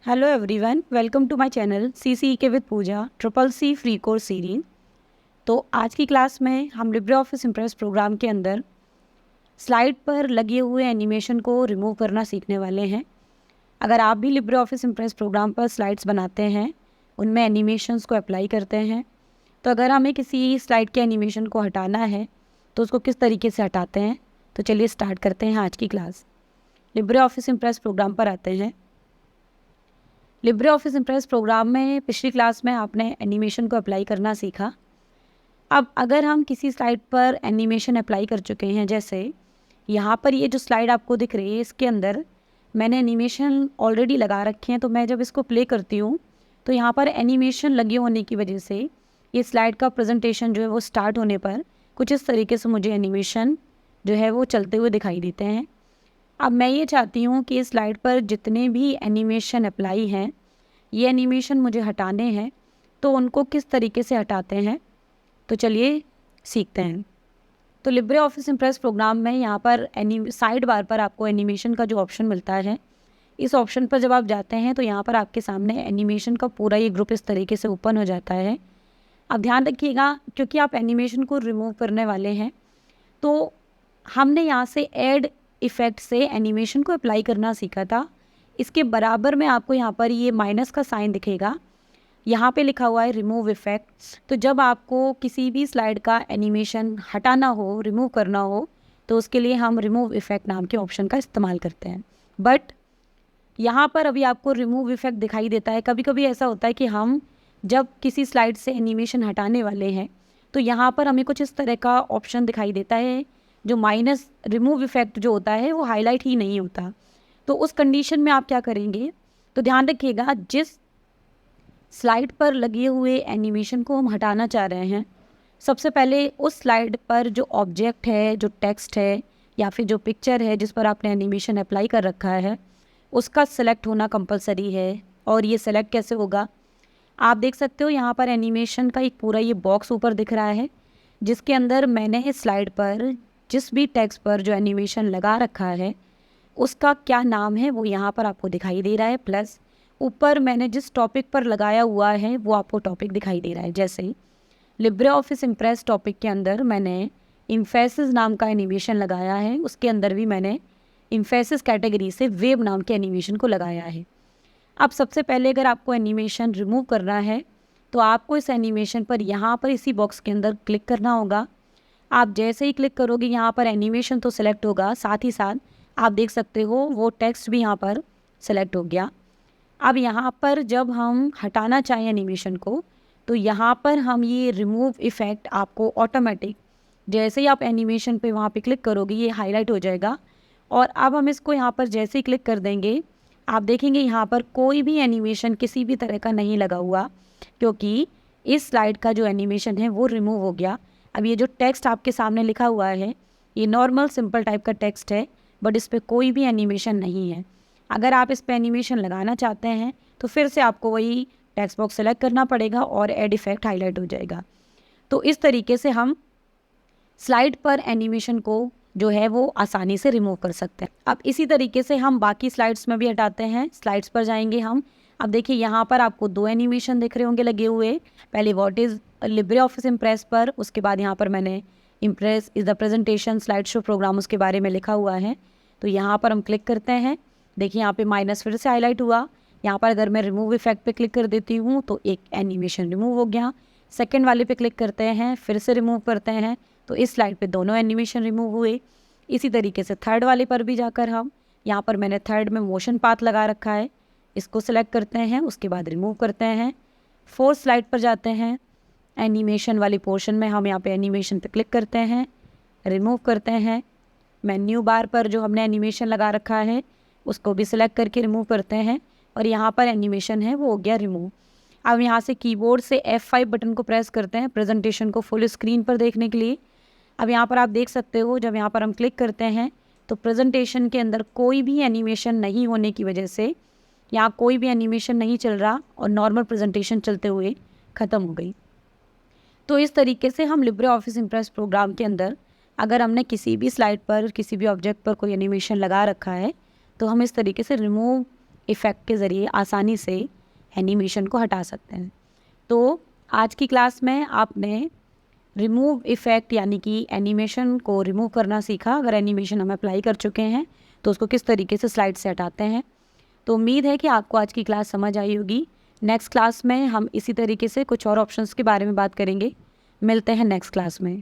Hello everyone, welcome to my channel CCEK with Pooja triple C free course series. तो आज की class में हम लिब्रे ऑफिस इम्प्रेस प्रोग्राम के अंदर स्लाइड पर लगे हुए एनिमेशन को रिमूव करना सीखने वाले हैं। अगर आप भी लिब्रे ऑफिस इम्प्रेस प्रोग्राम पर स्लाइड्स बनाते हैं, उनमें एनिमेशंस को अप्लाई करते हैं, तो अगर हमें किसी स्लाइड के एनिमेशन को हटाना है तो उसको किस तरीके से हटाते हैं। तो चलिए स्टार्ट करते हैं आज की class. Libre Office Impress program पर आते हैं। लिब्रे ऑफिस इम्प्रेस प्रोग्राम में पिछली क्लास में आपने एनिमेशन को अप्लाई करना सीखा। अब अगर हम किसी स्लाइड पर एनिमेशन अप्लाई कर चुके हैं, जैसे यहाँ पर ये जो स्लाइड आपको दिख रही है, इसके अंदर मैंने एनिमेशन ऑलरेडी लगा रखे हैं। तो मैं जब इसको प्ले करती हूँ तो यहाँ पर एनिमेशन लगे होने की वजह से ये स्लाइड का प्रेजेंटेशन जो है वो स्टार्ट होने पर कुछ इस तरीके से मुझे एनिमेशन जो है वो चलते हुए दिखाई देते हैं। अब मैं ये चाहती हूँ कि इस स्लाइड पर जितने भी एनिमेशन अप्लाई हैं, ये एनिमेशन मुझे हटाने हैं, तो उनको किस तरीके से हटाते हैं, तो चलिए सीखते हैं। तो लिब्रे ऑफिस इम्प्रेस प्रोग्राम में यहाँ पर साइड बार पर आपको एनिमेशन का जो ऑप्शन मिलता है, इस ऑप्शन पर जब आप जाते हैं तो यहाँ पर आपके सामने एनिमेशन का पूरा ये ग्रुप इस तरीके से ओपन हो जाता है। अब ध्यान रखिएगा, क्योंकि आप एनिमेशन को रिमूव करने वाले हैं, तो हमने यहाँ से ऐड इफ़ेक्ट से एनिमेशन को अप्लाई करना सीखा था। इसके बराबर में आपको यहाँ पर ये माइनस का साइन दिखेगा, यहाँ पे लिखा हुआ है रिमूव इफ़ेक्ट्स। तो जब आपको किसी भी स्लाइड का एनिमेशन हटाना हो, रिमूव करना हो, तो उसके लिए हम रिमूव इफ़ेक्ट नाम के ऑप्शन का इस्तेमाल करते हैं। बट यहाँ पर अभी आपको रिमूव इफ़ेक्ट दिखाई देता है। कभी कभी ऐसा होता है कि हम जब किसी स्लाइड से एनिमेशन हटाने वाले हैं तो यहाँ पर हमें कुछ इस तरह का ऑप्शन दिखाई देता है, जो माइनस रिमूव इफ़ेक्ट जो होता है वो हाईलाइट ही नहीं होता। तो उस कंडीशन में आप क्या करेंगे, तो ध्यान रखिएगा, जिस स्लाइड पर लगे हुए एनिमेशन को हम हटाना चाह रहे हैं, सबसे पहले उस स्लाइड पर जो ऑब्जेक्ट है, जो टेक्स्ट है या फिर जो पिक्चर है जिस पर आपने एनिमेशन अप्लाई कर रखा है, उसका सेलेक्ट होना कंपलसरी है। और ये सेलेक्ट कैसे होगा, आप देख सकते हो यहाँ पर एनिमेशन का एक पूरा ये बॉक्स ऊपर दिख रहा है, जिसके अंदर मैंने इस स्लाइड पर जिस भी टेक्स्ट पर जो एनिमेशन लगा रखा है उसका क्या नाम है वो यहाँ पर आपको दिखाई दे रहा है, प्लस ऊपर मैंने जिस टॉपिक पर लगाया हुआ है वो आपको टॉपिक दिखाई दे रहा है। जैसे लिब्रे ऑफिस इम्प्रेस टॉपिक के अंदर मैंने इम्फेसिस नाम का एनिमेशन लगाया है, उसके अंदर भी मैंने इम्फेसिस कैटेगरी से वेब नाम के एनिमेशन को लगाया है। अब सबसे पहले अगर आपको एनिमेशन रिमूव करना है तो आपको इस एनिमेशन पर यहाँ पर इसी बॉक्स के अंदर क्लिक करना होगा। आप जैसे ही क्लिक करोगे यहाँ पर एनिमेशन तो सिलेक्ट होगा, साथ ही साथ आप देख सकते हो वो टेक्स्ट भी यहाँ पर सेलेक्ट हो गया। अब यहाँ पर जब हम हटाना चाहें एनिमेशन को, तो यहाँ पर हम ये रिमूव इफ़ेक्ट आपको ऑटोमेटिक, जैसे ही आप एनिमेशन पे वहाँ पे क्लिक करोगे ये हाईलाइट हो जाएगा। और अब हम इसको यहाँ पर जैसे ही क्लिक कर देंगे, आप देखेंगे यहाँ पर कोई भी एनिमेशन किसी भी तरह का नहीं लगा हुआ, क्योंकि इस स्लाइड का जो एनिमेशन है वो रिमूव हो गया। अब ये जो टेक्स्ट आपके सामने लिखा हुआ है ये नॉर्मल सिंपल टाइप का टेक्स्ट है, बट इस पर कोई भी एनिमेशन नहीं है। अगर आप इस पर एनिमेशन लगाना चाहते हैं तो फिर से आपको वही टेक्स्ट बॉक्स सेलेक्ट करना पड़ेगा और एड इफेक्ट हाईलाइट हो जाएगा। तो इस तरीके से हम स्लाइड पर एनिमेशन को जो है वो आसानी से रिमूव कर सकते हैं। अब इसी तरीके से हम बाकी स्लाइड्स में भी हटाते हैं। स्लाइड्स पर जाएंगे हम। अब देखिए यहाँ पर आपको दो एनिमेशन दिख रहे होंगे लगे हुए। पहले what is Libre Office Impress पर, उसके बाद यहाँ पर मैंने Impress is the presentation slide show program उसके बारे में लिखा हुआ है। तो यहाँ पर हम क्लिक करते हैं, देखिए यहाँ पे माइनस फिर से हाईलाइट हुआ। यहाँ पर अगर मैं रिमूव इफेक्ट पे क्लिक कर देती हूँ तो एक एनिमेशन रिमूव हो गया। सेकेंड वाले पे क्लिक करते हैं, फिर से रिमूव करते हैं, तो इस स्लाइड पे दोनों एनिमेशन रिमूव हुए। इसी तरीके से थर्ड वाले पर भी जाकर हम, यहाँ पर मैंने थर्ड में मोशन पाथ लगा रखा है, इसको सेलेक्ट करते हैं, उसके बाद रिमूव करते हैं। फोर्थ स्लाइड पर जाते हैं, एनिमेशन वाली पोर्शन में हम यहाँ पे एनिमेशन पे क्लिक करते हैं, रिमूव करते हैं। मेन्यू बार पर जो हमने एनिमेशन लगा रखा है उसको भी सिलेक्ट करके रिमूव करते हैं, और यहाँ पर एनिमेशन है वो हो गया रिमूव। अब यहाँ से कीबोर्ड से F5 बटन को प्रेस करते हैं प्रेजेंटेशन को फुल स्क्रीन पर देखने के लिए। अब यहाँ पर आप देख सकते हो, जब यहाँ पर हम क्लिक करते हैं तो प्रेजेंटेशन के अंदर कोई भी एनिमेशन नहीं होने की वजह से यहाँ कोई भी एनिमेशन नहीं चल रहा और नॉर्मल प्रेजेंटेशन चलते हुए ख़त्म हो गई। तो इस तरीके से हम लिब्रे ऑफिस इम्प्रेस प्रोग्राम के अंदर अगर हमने किसी भी स्लाइड पर किसी भी ऑब्जेक्ट पर कोई एनिमेशन लगा रखा है तो हम इस तरीके से रिमूव इफ़ेक्ट के ज़रिए आसानी से एनिमेशन को हटा सकते हैं। तो आज की क्लास में आपने रिमूव इफ़ेक्ट यानी कि एनिमेशन को रिमूव करना सीखा। अगर एनिमेशन हम अप्लाई कर चुके हैं तो उसको किस तरीके से स्लाइड से हटाते हैं। तो उम्मीद है कि आपको आज की क्लास समझ आई होगी। नेक्स्ट क्लास में हम इसी तरीके से कुछ और ऑप्शंस के बारे में बात करेंगे। मिलते हैं नेक्स्ट क्लास में।